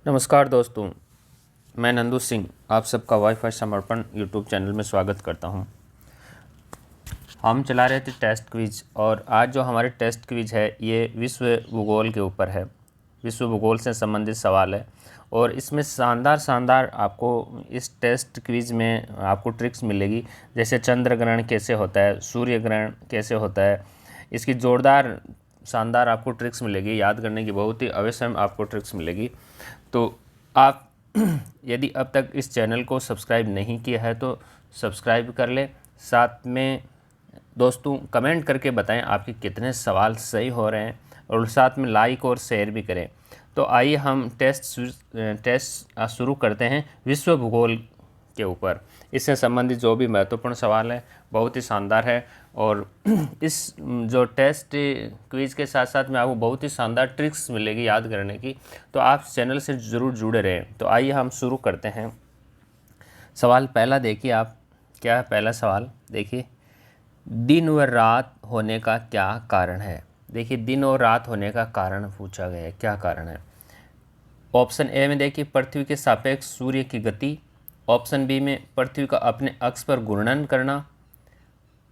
नमस्कार दोस्तों, मैं नंदू सिंह आप सबका वाईफाई समर्पण यूट्यूब चैनल में स्वागत करता हूं। हम चला रहे थे टेस्ट क्विज और आज जो हमारे टेस्ट क्विज है ये विश्व भूगोल के ऊपर है। विश्व भूगोल से संबंधित सवाल है और इसमें शानदार आपको इस टेस्ट क्विज में आपको ट्रिक्स मिलेगी, जैसे चंद्र ग्रहण कैसे होता है, सूर्य ग्रहण कैसे होता है। इसकी जोरदार शानदार आपको ट्रिक्स मिलेगी, याद करने की बहुत ही अवश्य आपको ट्रिक्स मिलेगी। तो आप यदि अब तक इस चैनल को सब्सक्राइब नहीं किया है तो सब्सक्राइब कर लें। साथ में दोस्तों कमेंट करके बताएं आपके कितने सवाल सही हो रहे हैं और साथ में लाइक और शेयर भी करें। तो आइए हम टेस्ट शुरू करते हैं विश्व भूगोल के ऊपर। इससे संबंधित जो भी महत्वपूर्ण सवाल है बहुत ही शानदार है और इस जो टेस्ट क्विज के साथ साथ में आपको बहुत ही शानदार ट्रिक्स मिलेगी याद करने की, तो आप चैनल से ज़रूर जुड़े रहें। तो आइए हम शुरू करते हैं। सवाल पहला देखिए आप, क्या है पहला सवाल देखिए, दिन व रात होने का क्या कारण है। देखिए दिन और रात होने का कारण पूछा गया है, क्या कारण है। ऑप्शन ए में देखिए पृथ्वी के सापेक्ष सूर्य की गति, ऑप्शन बी में पृथ्वी का अपने अक्ष पर घूर्णन करना,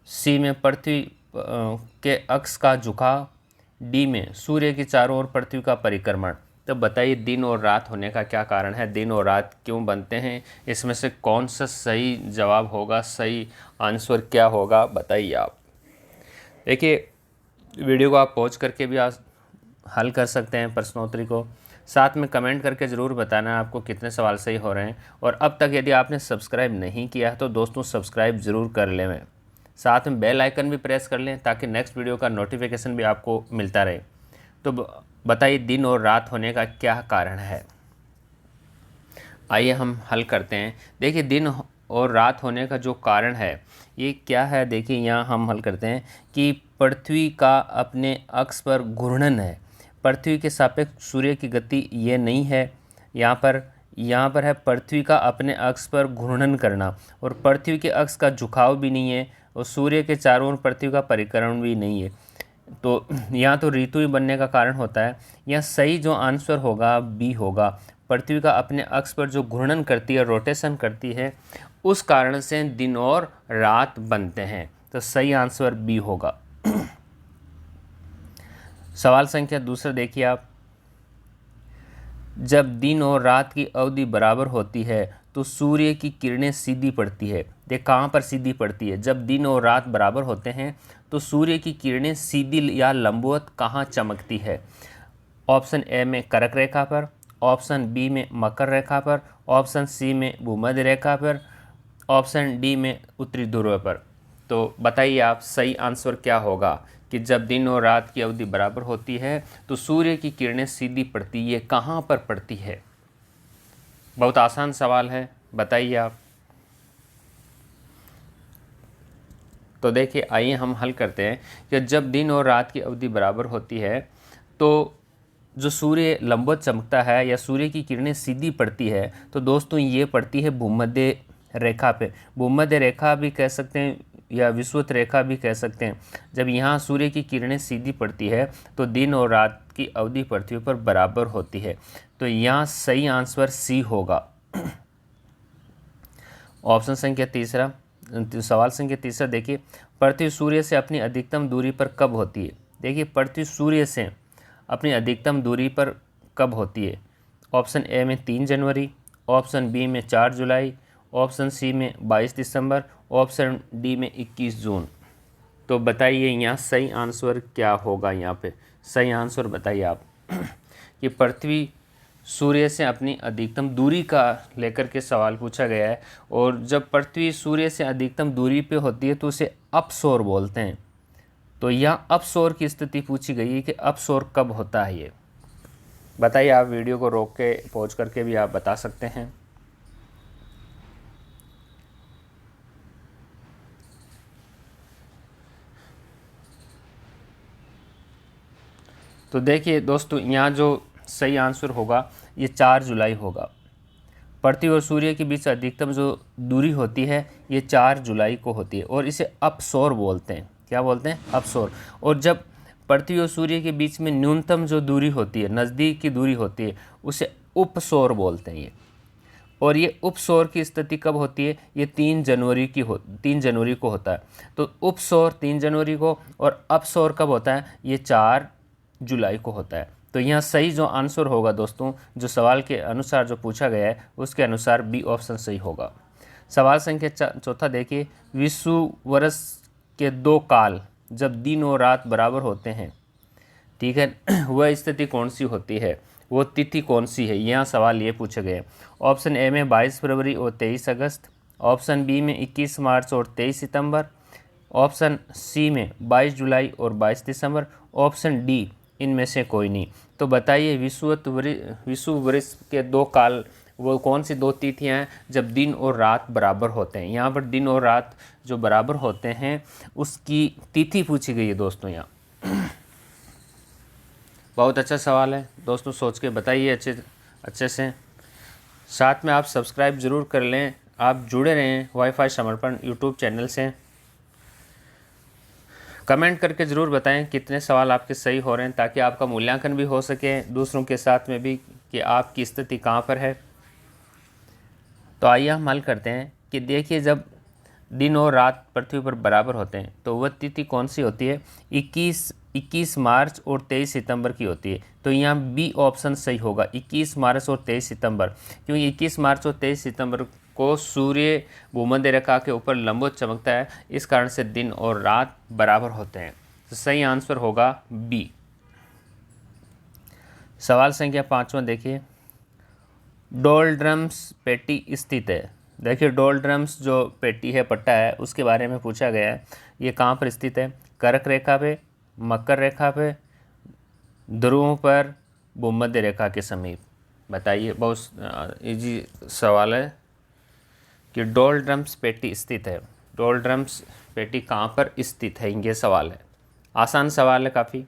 सी में पृथ्वी के अक्ष का झुकाव, डी में सूर्य के चारों ओर पृथ्वी का परिक्रमण। तो बताइए दिन और रात होने का क्या कारण है, दिन और रात क्यों बनते हैं, इसमें से कौन सा सही जवाब होगा, सही आंसर क्या होगा बताइए आप। देखिए वीडियो को आप पॉज करके भी हल कर सकते हैं प्रश्नोत्तरी को। साथ में कमेंट करके ज़रूर बताना आपको कितने सवाल सही हो रहे हैं। और अब तक यदि आपने सब्सक्राइब नहीं किया है तो दोस्तों सब्सक्राइब ज़रूर कर लें। साथ में बेल आइकन भी प्रेस कर लें ताकि नेक्स्ट वीडियो का नोटिफिकेशन भी आपको मिलता रहे। तो बताइए दिन और रात होने का क्या कारण है। आइए हम हल करते हैं। देखिए दिन और रात होने का जो कारण है ये क्या है, देखिए यहाँ हम हल करते हैं कि पृथ्वी का अपने अक्ष पर घूर्णन है। पृथ्वी के सापेक्ष सूर्य की गति ये नहीं है, यहाँ पर है पृथ्वी का अपने अक्ष पर घूर्णन करना, और पृथ्वी के अक्ष का झुकाव भी नहीं है, और सूर्य के चारों ओर पृथ्वी का परिक्रमण भी नहीं है। तो यहाँ तो ऋतु ही बनने का कारण होता है। यहाँ सही जो आंसर होगा बी होगा। पृथ्वी का अपने अक्ष पर जो घूर्णन करती है, रोटेशन करती है, उस कारण से दिन और रात बनते हैं। तो सही आंसर बी होगा। सवाल संख्या दूसरा देखिए आप, जब दिन और रात की अवधि बराबर होती है तो सूर्य की किरणें सीधी पड़ती है। देख कहाँ पर सीधी पड़ती है, जब दिन और रात बराबर होते हैं तो सूर्य की किरणें सीधी या लंबवत कहाँ चमकती है। ऑप्शन ए में कर्क रेखा पर, ऑप्शन बी में मकर रेखा पर, ऑप्शन सी में भूमध्य रेखा पर, ऑप्शन डी में उत्तरी ध्रुव पर। तो बताइए आप सही आंसर क्या होगा कि जब दिन और रात की अवधि बराबर होती है तो सूर्य की किरणें सीधी पड़ती है, कहाँ पर पड़ती है। बहुत आसान सवाल है, बताइए आप। तो देखिए आइए हम हल करते हैं कि जब दिन और रात की अवधि बराबर होती है तो जो सूर्य लंबवत चमकता है या सूर्य की किरणें सीधी पड़ती है तो दोस्तों ये पड़ती है भूमध्य रेखा पे। भूमध्य रेखा भी कह सकते हैं या विषुवत रेखा भी कह सकते हैं। जब यहाँ सूर्य की किरणें सीधी पड़ती है तो दिन और रात की अवधि पृथ्वी पर बराबर होती है। तो यहाँ सही आंसर सी होगा। ऑप्शन संख्या तीसरा, सवाल संख्या तीसरा देखिए, पृथ्वी सूर्य से अपनी अधिकतम दूरी पर कब होती है। देखिए पृथ्वी सूर्य से अपनी अधिकतम दूरी पर कब होती है। ऑप्शन ए में 3 जनवरी, ऑप्शन बी में 4 जुलाई, ऑप्शन सी में 22 दिसंबर, ऑप्शन डी में 21 जून। तो बताइए यहाँ सही आंसर क्या होगा। यहाँ पे सही आंसर बताइए आप कि पृथ्वी सूर्य से अपनी अधिकतम दूरी का लेकर के सवाल पूछा गया है, और जब पृथ्वी सूर्य से अधिकतम दूरी पे होती है तो उसे अपसौर बोलते हैं। तो यहाँ अपसौर की स्थिति पूछी गई है कि अपसौर कब होता है, ये बताइए आप। वीडियो को रोक के पॉज करके भी आप बता सकते हैं। तो देखिए दोस्तों यहाँ जो सही आंसर होगा ये 4 जुलाई होगा। पृथ्वी और सूर्य के बीच अधिकतम जो दूरी होती है ये 4 जुलाई को होती है और इसे अपसौर बोलते हैं। क्या बोलते हैं? अपसौर। और जब पृथ्वी और सूर्य के बीच में न्यूनतम जो दूरी होती है, नज़दीक की दूरी होती है, उसे उपसौर बोलते हैं ये। और ये उपसौर की स्थिति कब होती है? ये 3 जनवरी को होता है। तो उपसौर 3 जनवरी को और अपसौर कब होता है? ये 4 जुलाई को होता है। तो यहाँ सही जो आंसर होगा दोस्तों, जो सवाल के अनुसार जो पूछा गया है उसके अनुसार बी ऑप्शन सही होगा। सवाल संख्या चौथा देखिए, विषुववर्ष के 2 काल जब दिन और रात बराबर होते हैं, ठीक है, वह स्थिति कौन सी होती है, वो तिथि कौन सी है? यहाँ सवाल ये पूछे गए। ऑप्शन ए में 22 फरवरी और 23 अगस्त, ऑप्शन बी में 21 मार्च और 23 सितंबर, ऑप्शन सी में 22 जुलाई और 22 दिसंबर, ऑप्शन डी इनमें से कोई नहीं। तो बताइए विषुववर्ष के 2 काल वो कौन सी 2 तिथियाँ हैं जब दिन और रात बराबर होते हैं? यहाँ पर दिन और रात जो बराबर होते हैं उसकी तिथि पूछी गई है दोस्तों यहाँ। बहुत अच्छा सवाल है दोस्तों, सोच के बताइए अच्छे से। साथ में आप सब्सक्राइब ज़रूर कर लें, आप जुड़े रहें वाईफाई समर्पण यूट्यूब चैनल से। कमेंट करके ज़रूर बताएं कितने सवाल आपके सही हो रहे हैं, ताकि आपका मूल्यांकन भी हो सके दूसरों के साथ में भी कि आपकी स्थिति कहाँ पर है। तो आइए हम हल करते हैं कि देखिए, जब दिन और रात पृथ्वी पर बराबर होते हैं तो वह तिथि कौन सी होती है? 21 मार्च और 23 सितंबर की होती है। तो यहाँ बी ऑप्शन सही होगा, 21 मार्च और 23 सितंबर, क्योंकि 21 मार्च और 23 सितंबर को सूर्य भूमध्य रेखा के ऊपर लंबवत चमकता है, इस कारण से दिन और रात बराबर होते हैं। तो सही आंसर होगा बी। सवाल संख्या 5वां देखिए, डोलड्रम्स पेटी स्थित है। देखिए डोलड्रम्स जो पेटी है, पट्टा है, उसके बारे में पूछा गया है। ये कहाँ पर स्थित है? कर्क रेखा पे, मकर रेखा पे, ध्रुवों पर, भूमध्य रेखा के समीप। बताइए, बहुत इजी सवाल है कि डोलड्रम्स पेटी स्थित है। डोलड्रम्स पेटी कहाँ पर स्थित है, ये सवाल है। आसान सवाल है काफ़ी।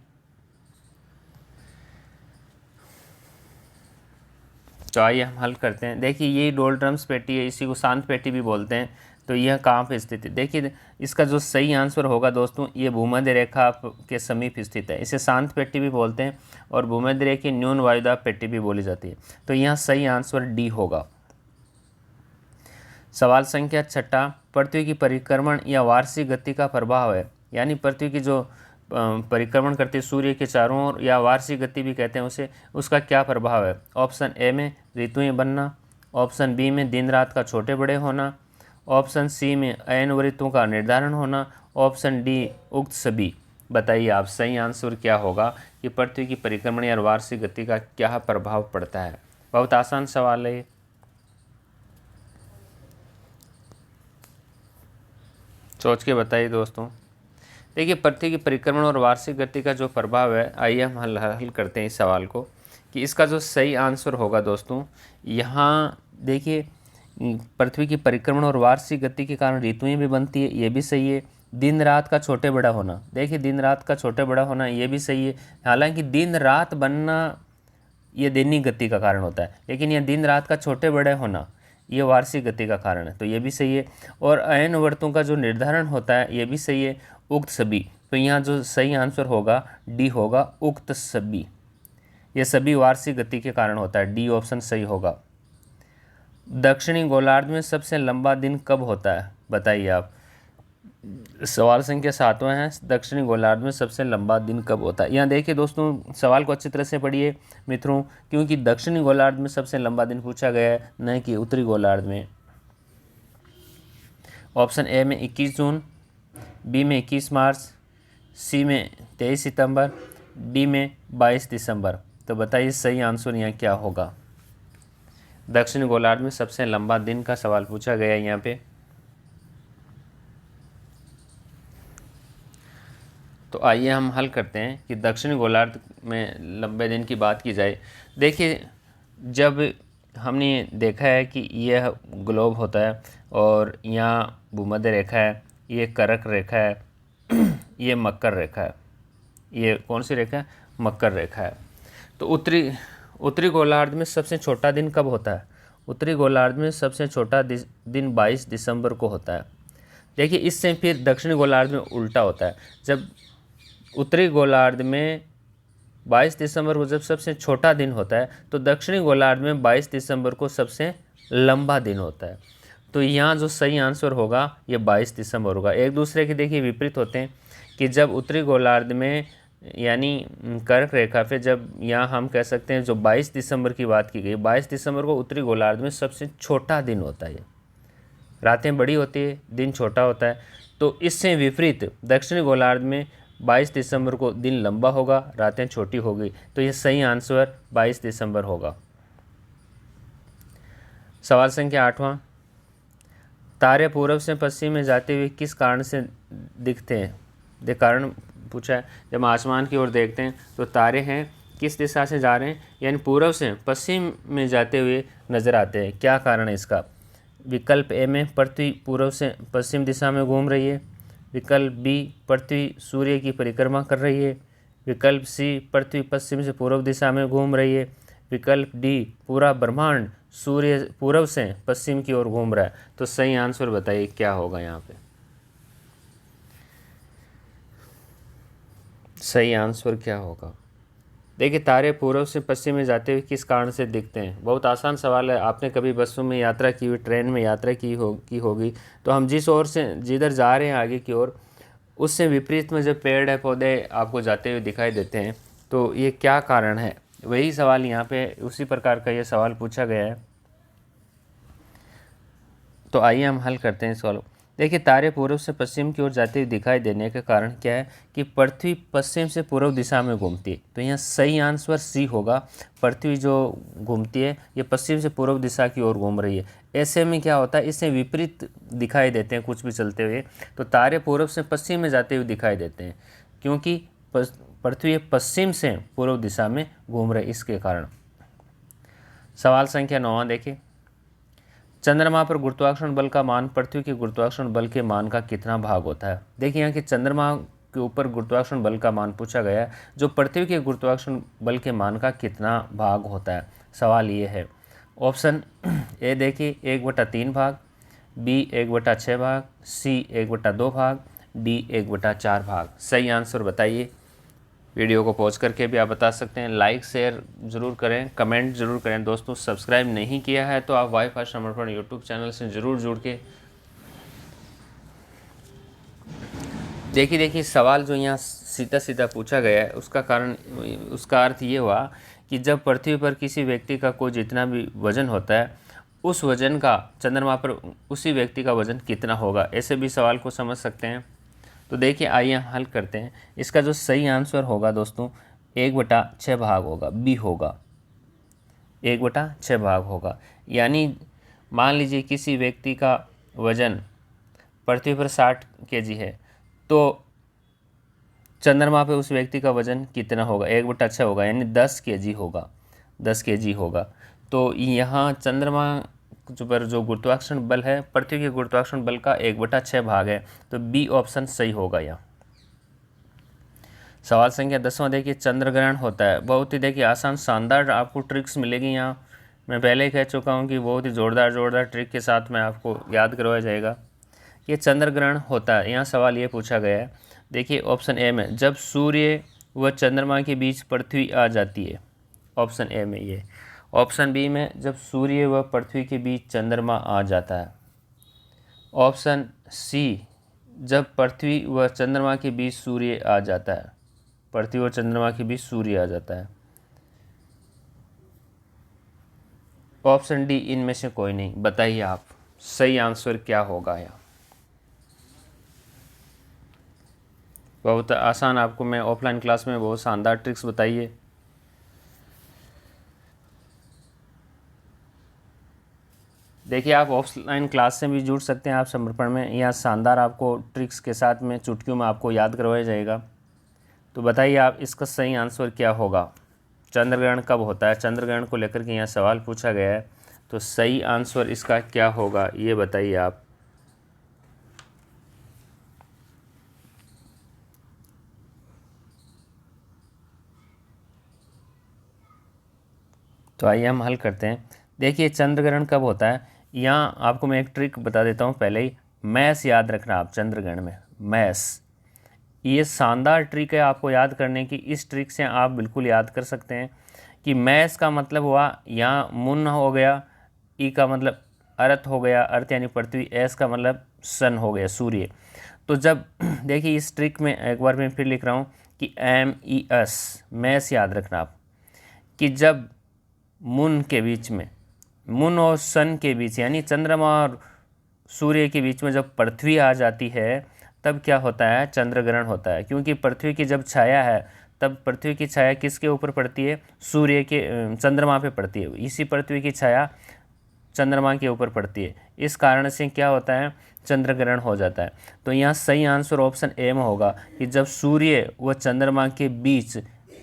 तो आइए हम हल करते हैं। देखिए ये डोलड्रम्स पेटी है, इसी को शांत पेटी भी बोलते हैं। तो यह कहाँ पर स्थित है? देखिए इसका जो सही आंसर होगा दोस्तों, ये भूमध्य रेखा के समीप स्थित है। इसे शांत पेटी भी बोलते हैं और भूमध्य रेखा की न्यून वायुदाब पेटी भी बोली जाती है। तो यहाँ सही आंसर डी होगा। सवाल संख्या 6, पृथ्वी की परिक्रमण या वार्षिक गति का प्रभाव है, यानी पृथ्वी की जो परिक्रमण करती है सूर्य के चारों ओर, या वार्षिक गति भी कहते हैं उसे, उसका क्या प्रभाव है? ऑप्शन ए में ऋतुएं बनना, ऑप्शन बी में दिन रात का छोटे बड़े होना, ऑप्शन सी में अयन व ऋतुओं का निर्धारण होना, ऑप्शन डी उक्त सभी। बताइए आप सही आंसर क्या होगा कि पृथ्वी की परिक्रमण या वार्षिक गति का क्या प्रभाव पड़ता है? बहुत आसान सवाल है। सोच के बताइए दोस्तों। देखिए पृथ्वी की परिक्रमण और वार्षिक गति का जो प्रभाव है, आइए हम हल करते हैं इस सवाल को कि इसका जो सही आंसर होगा दोस्तों, यहाँ देखिए पृथ्वी की परिक्रमण और वार्षिक गति के कारण ऋतुएं भी बनती है, ये भी सही है। दिन रात का छोटे बड़ा होना, देखिए दिन रात का छोटे बड़ा होना, ये भी सही है। हालांकि दिन रात बनना ये दैनिक गति का कारण होता है, लेकिन यह दिन रात का छोटे बड़े होना ये वार्षिक गति का कारण है, तो ये भी सही है। और अयन वर्तों का जो निर्धारण होता है ये भी सही है। उक्त सभी, तो यहाँ जो सही आंसर होगा डी होगा, उक्त सभी। ये सभी वार्षिक गति के कारण होता है, डी ऑप्शन सही होगा। दक्षिणी गोलार्ध में सबसे लंबा दिन कब होता है? बताइए आप। सवाल संख्या 7वां है, दक्षिणी गोलार्ध में सबसे लंबा दिन कब होता है? यहाँ देखिए दोस्तों, सवाल को अच्छी तरह से पढ़िए मित्रों, क्योंकि दक्षिणी गोलार्ध में सबसे लंबा दिन पूछा गया है, न कि उत्तरी गोलार्ध में। ऑप्शन ए में 21 जून, बी में 21 मार्च, सी में 23 सितंबर, डी में 22 दिसंबर। तो बताइए सही आंसर यहाँ क्या होगा? दक्षिणी गोलार्ध में सबसे लंबा दिन का सवाल पूछा गया है यहाँ पे। तो आइए हम हल करते हैं कि दक्षिणी गोलार्ध में लंबे दिन की बात की जाए। देखिए जब हमने देखा है कि यह ग्लोब होता है और यहाँ भूमध्य रेखा है, ये कर्क रेखा है, ये मकर रेखा है। ये कौन सी रेखा है? मकर रेखा है। तो उत्तरी गोलार्ध में सबसे छोटा दिन कब होता है? उत्तरी गोलार्ध में सबसे छोटा दिन 22 दिसंबर को होता है। देखिए इससे फिर दक्षिणी गोलार्ध में उल्टा होता है। जब उत्तरी गोलार्ध में 22 दिसंबर को जब सबसे छोटा दिन होता है तो दक्षिणी गोलार्ध में 22 दिसंबर को सबसे लंबा दिन होता है। तो यहाँ जो सही आंसर होगा ये 22 दिसंबर होगा। एक दूसरे के देखिए विपरीत होते हैं कि जब उत्तरी गोलार्ध में यानी कर्क रेखा पे जब यहाँ हम कह सकते हैं जो 22 दिसंबर की बात की गई, 22 दिसंबर को उत्तरी गोलार्ध में सबसे छोटा दिन होता है। रातें बड़ी होती है, दिन छोटा होता है। तो इससे विपरीत दक्षिणी गोलार्ध में 22 दिसंबर को दिन लंबा होगा, रातें छोटी होगी। तो ये सही आंसर 22 दिसंबर होगा। सवाल संख्या 8वां, तारे पूर्व से पश्चिम में जाते हुए किस कारण से दिखते हैं? ये कारण पूछा है। जब हम आसमान की ओर देखते हैं तो तारे हैं किस दिशा से जा रहे हैं, यानी पूर्व से पश्चिम में जाते हुए नजर आते हैं। क्या कारण है इसका? विकल्प ए में पृथ्वी पूर्व से पश्चिम दिशा में घूम रही है। विकल्प बी, पृथ्वी सूर्य की परिक्रमा कर रही है। विकल्प सी, पृथ्वी पश्चिम से पूर्व दिशा में घूम रही है। विकल्प डी, पूरा ब्रह्मांड सूर्य पूर्व से पश्चिम की ओर घूम रहा है। तो सही आंसर बताइए क्या होगा यहाँ पे? सही आंसर क्या होगा? देखिए, तारे पूर्व से पश्चिम में जाते हुए किस कारण से दिखते हैं? बहुत आसान सवाल है। आपने कभी बसों में यात्रा की हुई, ट्रेन में यात्रा की होगी, तो हम जिस ओर से जिधर जा रहे हैं आगे की ओर, उससे विपरीत में जब पेड़ है पौधे आपको जाते हुए दिखाई देते हैं, तो ये क्या कारण है? वही सवाल यहाँ पे उसी प्रकार का ये सवाल पूछा गया है। तो आइए हम हल करते हैं इस सवाल को। देखिए, तारे पूर्व से पश्चिम की ओर जाते हुए दिखाई देने का कारण क्या है कि पृथ्वी पश्चिम से पूर्व दिशा में घूमती है। तो यहाँ सही आंसर सी होगा। पृथ्वी जो घूमती है ये पश्चिम से पूर्व दिशा की ओर घूम रही है। ऐसे में क्या होता है, इससे विपरीत दिखाई देते हैं कुछ भी चलते हुए। तो तारे पूर्व से पश्चिम में जाते हुए दिखाई देते हैं क्योंकि पृथ्वी पश्चिम से पूर्व दिशा में घूम रहे, इसके कारण। सवाल संख्या 9 देखिए, चंद्रमा पर गुरुत्वाकर्षण बल का मान पृथ्वी के गुरुत्वाकर्षण बल के मान का कितना भाग होता है? देखिए, यहाँ के चंद्रमा के ऊपर गुरुत्वाकर्षण बल का मान पूछा गया है, जो पृथ्वी के गुरुत्वाकर्षण बल के मान का कितना भाग होता है। सवाल ये है। ऑप्शन ए देखिए 1/3 भाग, बी 1/6 भाग, सी 1/2 भाग, डी 1/4 भाग। सही आंसर बताइए। वीडियो को पॉज करके भी आप बता सकते हैं। लाइक शेयर ज़रूर करें, कमेंट ज़रूर करें। दोस्तों, सब्सक्राइब नहीं किया है तो आप वाईफाई समर्पण यूट्यूब चैनल से ज़रूर जुड़ के देखिए सवाल जो यहाँ सीधा सीधा पूछा गया है उसका कारण, उसका अर्थ ये हुआ कि जब पृथ्वी पर किसी व्यक्ति का कोई जितना भी वजन होता है, उस वजन का चंद्रमा पर उसी व्यक्ति का वजन कितना होगा, ऐसे भी सवाल को समझ सकते हैं। तो देखिए, आइए हल करते हैं। इसका जो सही आंसर होगा दोस्तों 1/6 भाग होगा, बी होगा। 1/6 भाग होगा। यानी मान लीजिए किसी व्यक्ति का वजन पृथ्वी पर 60 kg है, तो चंद्रमा पे उस व्यक्ति का वजन कितना होगा? 1/6 होगा, यानी 10 kg होगा। 10 kg होगा। तो यहाँ चंद्रमा पर जो गुरुत्वाकर्षण बल है पृथ्वी के गुरुत्वाकर्षण बल का 1/6 भाग है। तो बी ऑप्शन सही होगा यहाँ। सवाल संख्या 10वां देखिए, चंद्र ग्रहण होता है। बहुत ही देखिए आसान शानदार आपको ट्रिक्स मिलेगी यहाँ। मैं पहले ही कह चुका हूँ कि बहुत ही जोरदार ट्रिक के साथ में आपको याद करवाया जाएगा। ये चंद्र ग्रहण होता है। यहाँ सवाल ये पूछा गया है। देखिए, ऑप्शन ए में जब सूर्य व चंद्रमा के बीच पृथ्वी आ जाती है, ऑप्शन ए में ये। ऑप्शन बी में जब सूर्य व पृथ्वी के बीच चंद्रमा आ जाता है। ऑप्शन सी जब पृथ्वी व चंद्रमा के बीच सूर्य आ जाता है। पृथ्वी और चंद्रमा के बीच सूर्य आ जाता है। ऑप्शन डी इनमें से कोई नहीं। बताइए आप सही आंसर क्या होगा यहाँ? बहुत आसान, आपको मैं ऑफलाइन क्लास में बहुत शानदार ट्रिक्स बताइए। देखिए, आप ऑफलाइन क्लास से भी जुड़ सकते हैं। आप समर्पण में यहाँ शानदार आपको ट्रिक्स के साथ में चुटकियों में आपको याद करवाया जाएगा। तो बताइए आप इसका सही आंसर क्या होगा? चंद्र ग्रहण कब होता है? चंद्र ग्रहण को लेकर के यहाँ सवाल पूछा गया है। तो सही आंसर इसका क्या होगा ये बताइए आप। तो आइए हम हल करते हैं। देखिए, चंद्र ग्रहण कब होता है, यहाँ आपको मैं एक ट्रिक बता देता हूँ पहले ही। मैस याद रखना आप चंद्र ग्रहण में। मैस ये शानदार ट्रिक है आपको याद करने की। इस ट्रिक से आप बिल्कुल याद कर सकते हैं कि मैस का मतलब हुआ यहाँ मुन हो गया, ई का मतलब अर्थ हो गया, अर्थ यानी पृथ्वी, एस का मतलब सन हो गया, सूर्य। तो जब देखिए इस ट्रिक में एक बार मैं फिर लिख रहा हूँ कि MES, मैस याद रखना आप, कि जब मून के बीच में, मून और सन के बीच यानी चंद्रमा और सूर्य के बीच में जब पृथ्वी आ जाती है तब क्या होता है, चंद्र ग्रहण होता है। क्योंकि पृथ्वी की जब छाया है तब पृथ्वी की छाया किसके ऊपर पड़ती है, सूर्य के, चंद्रमा पे पड़ती है। इसी पृथ्वी की छाया चंद्रमा के ऊपर पड़ती है, इस कारण से क्या होता है, चंद्र ग्रहण हो जाता है। तो यहाँ सही आंसर ऑप्शन ए में होगा कि जब सूर्य व चंद्रमा के बीच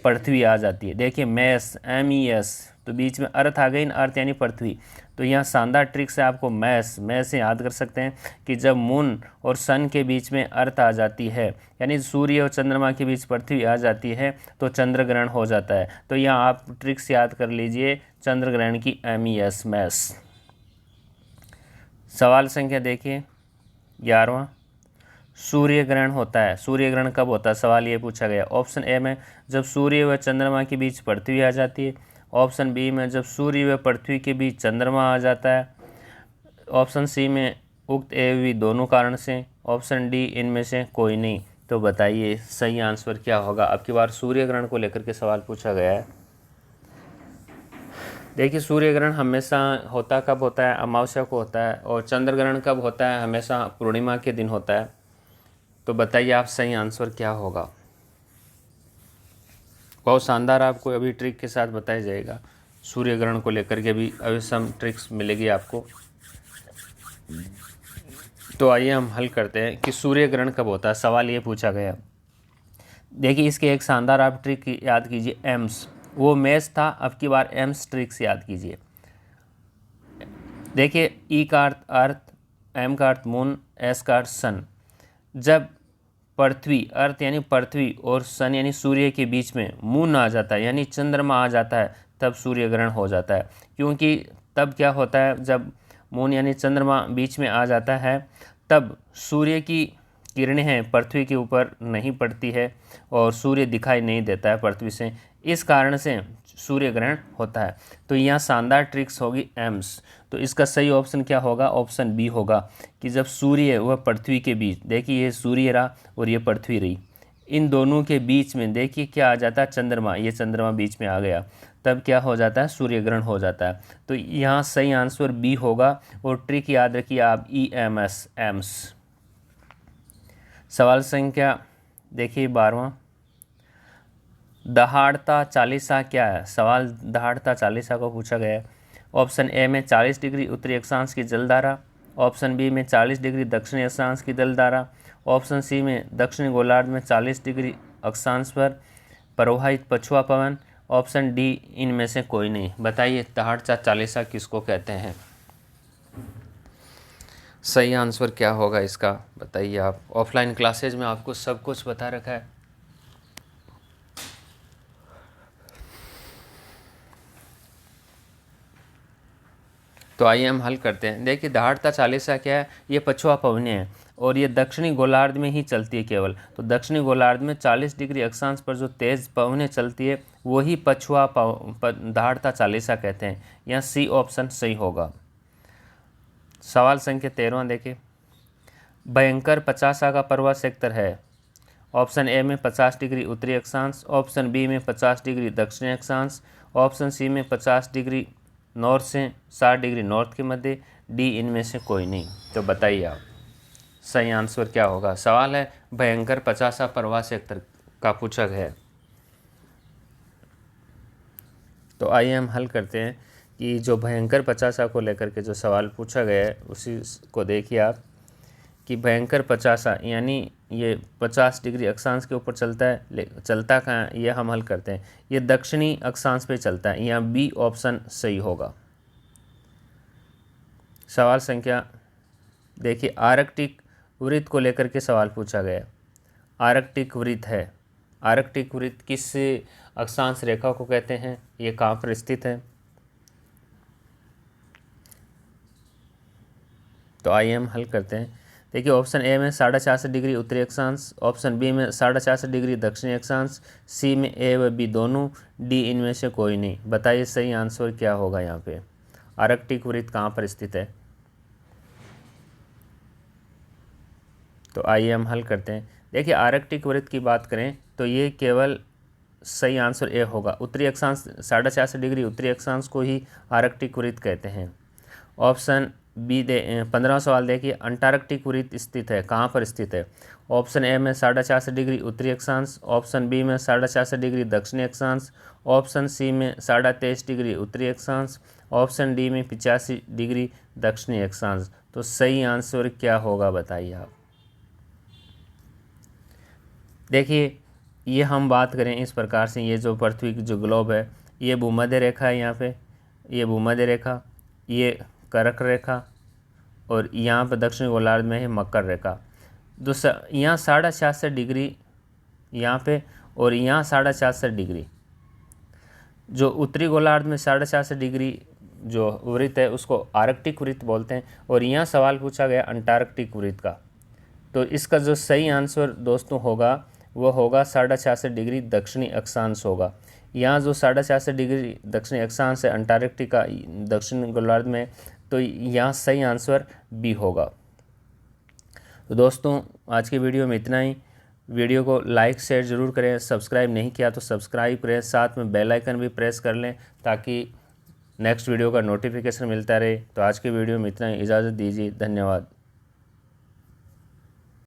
पृथ्वी आ जाती है। देखिए मैस, MES, तो बीच में अर्थ आ गई ना, अर्थ यानी पृथ्वी। तो यहाँ शानदार ट्रिक से आपको मैस से याद कर सकते हैं कि जब मून और सन के बीच में अर्थ आ जाती है यानी सूर्य और चंद्रमा के बीच पृथ्वी आ जाती है तो चंद्र ग्रहण हो जाता है। तो यहाँ आप ट्रिक्स याद कर लीजिए चंद्र ग्रहण की, MES, मैस। सवाल संख्या देखिए 11वां, सूर्य ग्रहण होता है। सूर्य ग्रहण कब होता है, सवाल ये पूछा गया। ऑप्शन ए में जब सूर्य व चंद्रमा के बीच पृथ्वी आ जाती है। ऑप्शन बी में जब सूर्य व पृथ्वी के बीच चंद्रमा आ जाता है। ऑप्शन सी में उक्त ए वी दोनों कारण से। ऑप्शन डी इनमें से कोई नहीं। तो बताइए सही आंसर क्या होगा। अब की बार सूर्य ग्रहण को लेकर के सवाल पूछा गया है। देखिए सूर्य ग्रहण हमेशा होता कब होता है, अमावस्या को होता है। और चंद्र ग्रहण कब होता है, हमेशा पूर्णिमा के दिन होता है। तो बताइए आप सही आंसर क्या होगा। बहुत शानदार आपको अभी ट्रिक के साथ बताया जाएगा। सूर्य ग्रहण को लेकर के भी अभी सम ट्रिक्स मिलेगी आपको। तो आइए हम हल करते हैं कि सूर्य ग्रहण कब होता है, सवाल ये पूछा गया। देखिए इसके एक शानदार आप ट्रिक याद कीजिए, एम्स, वो मैस था, अब की बार एम्स ट्रिक्स याद कीजिए। देखिए ई का अर्थ, एम का अर्थ मून, एस का अर्थ सन। जब पृथ्वी, अर्थ यानी पृथ्वी, और सन यानी सूर्य के बीच में मून आ जाता है यानी चंद्रमा आ जाता है तब सूर्य ग्रहण हो जाता है। क्योंकि तब क्या होता है, जब मून यानी चंद्रमा बीच में आ जाता है तब सूर्य की किरणें हैं पृथ्वी के ऊपर नहीं पड़ती है और सूर्य दिखाई नहीं देता है पृथ्वी से, इस कारण से सूर्य ग्रहण होता है। तो यहाँ शानदार ट्रिक्स होगी एम्स। तो इसका सही ऑप्शन क्या होगा, ऑप्शन बी होगा कि जब सूर्य व पृथ्वी के बीच, देखिए ये सूर्य रहा और ये पृथ्वी रही, इन दोनों के बीच में देखिए क्या आ जाता है, चंद्रमा, ये चंद्रमा बीच में आ गया तब क्या हो जाता है, सूर्य ग्रहण हो जाता है। तो यहाँ सही आंसर बी होगा। और ट्रिक याद रखिए आप, EMS, एम्स। सवाल संख्या देखिए 12वां, दहाड़ता चालीसा क्या है। सवाल दहाड़ता चालीसा को पूछा गया है। ऑप्शन ए में 40 डिग्री उत्तरी अक्षांश की जलधारा। ऑप्शन बी में 40 डिग्री दक्षिणी अक्षांश की जलधारा। ऑप्शन सी में दक्षिणी गोलार्ध में 40 डिग्री अक्षांश पर प्रवाहित पछुआ पवन। ऑप्शन डी इनमें से कोई नहीं। बताइए दहाड़ता चालीसा किसको कहते हैं, सही आंसर क्या होगा इसका, बताइए आप। ऑफलाइन क्लासेज में आपको सब कुछ बता रखा है। तो आइए हम हल करते हैं। देखिए दहाड़ता चालीसा क्या है, ये पछुआ पवनें हैं और ये दक्षिणी गोलार्ध में ही चलती है केवल। तो दक्षिणी गोलार्ध में 40 डिग्री अक्षांश पर जो तेज़ पवनें चलती है वही पछुआ दहाड़ता चालीसा कहते हैं। यहाँ सी ऑप्शन सही होगा। सवाल संख्या 13वां देखिए, भयंकर 50 का प्रवाह सेक्टर है। ऑप्शन ए में 50 डिग्री उत्तरी अक्षांश। ऑप्शन बी में 50 डिग्री दक्षिणी अक्षांश। ऑप्शन सी में 50 डिग्री नॉर्थ से 60 डिग्री नॉर्थ के मध्य। डी इनमें से कोई नहीं। तो बताइए आप सही आंसर क्या होगा। सवाल है भयंकर 50 प्रवाह सेक्टर का पूछा गया है। तो आइए हम हल करते हैं कि जो भयंकर 50 को लेकर के जो सवाल पूछा गया है उसी को देखिए आप, कि भयंकर 50 यानी ये 50 डिग्री अक्षांश के ऊपर चलता है, चलता कहाँ है ये हम हल करते हैं। ये दक्षिणी अक्षांश पे चलता है, यहाँ बी ऑप्शन सही होगा। सवाल संख्या देखिए, आर्कटिक वृत्त को लेकर के सवाल पूछा गया। आर्कटिक वृत्त है, आर्कटिक वृत्त किस अक्षांश रेखा को कहते हैं, ये कहाँ पर स्थित है। तो आइए हम हल करते हैं। देखिए ऑप्शन ए में 450 डिग्री उत्तरी अक्षांश, ऑप्शन बी में 450 डिग्री दक्षिणी अक्षांश, सी में ए व बी दोनों, डी इनमें से कोई नहीं। बताइए सही आंसर क्या होगा यहाँ पे। आर्कटिक वृत्त कहाँ पर स्थित है? तो आइए हम हल करते हैं। देखिए आर्कटिक वृत्त की बात करें तो ये केवल सही आंसर ए होगा। उत्तरी अक्षांश 450 डिग्री उत्तरी अक्षांश को ही आर्कटिक वृत्त कहते हैं। ऑप्शन बी 15वां सवाल देखिए, अंटार्कटिक वृत्त स्थित है, कहाँ पर स्थित है? ऑप्शन ए में 450 डिग्री उत्तरी अक्षांश, ऑप्शन बी में 450 डिग्री दक्षिणी अक्षांश, ऑप्शन सी में 23.5 डिग्री उत्तरी अक्षांश, ऑप्शन डी में 85 डिग्री दक्षिणी अक्षांश। तो सही आंसर क्या होगा बताइए आप। देखिए ये हम बात करें इस प्रकार से, ये जो पृथ्वी की जो ग्लोब है, ये भूमध्य रेखा है, यहाँ पे ये भूमध्य रेखा, ये कर्क रेखा, और यहाँ पे दक्षिण गोलार्ध में है मकर रेखा। यहाँ 66.5 डिग्री यहाँ पे, और यहाँ 66.5 डिग्री। जो उत्तरी गोलार्ध में 66.5 डिग्री जो वृत्त है उसको आर्कटिक वृत्त बोलते हैं, और यहाँ सवाल पूछा गया अंटार्कटिक वृत्त का। तो इसका जो सही आंसर दोस्तों होगा वो होगा 66.5 डिग्री दक्षिणी अक्षांश होगा। यहाँ जो 66.5 डिग्री दक्षिणी अक्षांश है अंटार्कटिका दक्षिण गोलार्ध में, तो यहाँ सही आंसर बी होगा। तो दोस्तों आज की वीडियो में इतना ही। वीडियो को लाइक शेयर ज़रूर करें, सब्सक्राइब नहीं किया तो सब्सक्राइब करें, साथ में बेल आइकन भी प्रेस कर लें ताकि नेक्स्ट वीडियो का नोटिफिकेशन मिलता रहे। तो आज की वीडियो में इतना ही, इजाज़त दीजिए, धन्यवाद।